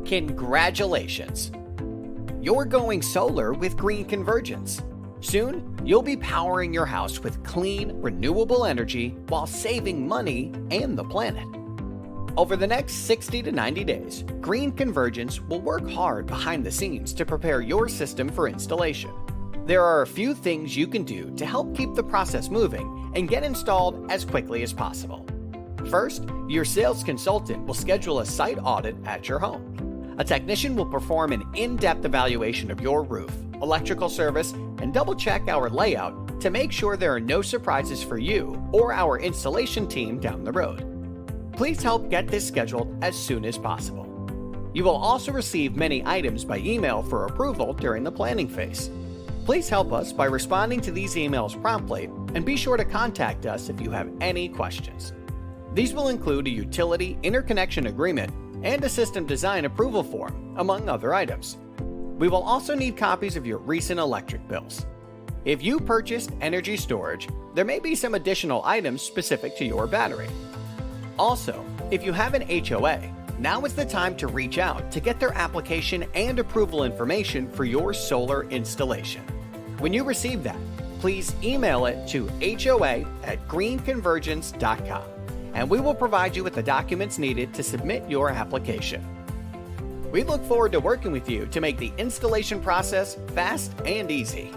Congratulations! You're going solar with Green Convergence. Soon, you'll be powering your house with clean, renewable energy while saving money and the planet. Over the next 60 to 90 days, Green Convergence will work hard behind the scenes to prepare your system for installation. There are a few things you can do to help keep the process moving and get installed as quickly as possible. First, your sales consultant will schedule a site audit at your home. A technician will perform an in-depth evaluation of your roof, electrical service, and double-check our layout to make sure there are no surprises for you or our installation team down the road. Please help get this scheduled as soon as possible. You will also receive many items by email for approval during the planning phase. Please help us by responding to these emails promptly and be sure to contact us if you have any questions. These will include a utility interconnection agreement and a system design approval form, among other items. We will also need copies of your recent electric bills. If you purchased energy storage, there may be some additional items specific to your battery. Also, if you have an HOA, now is the time to reach out to get their application and approval information for your solar installation. When you receive that, please email it to hoa@greenconvergence.com, and we will provide you with the documents needed to submit your application. We look forward to working with you to make the installation process fast and easy.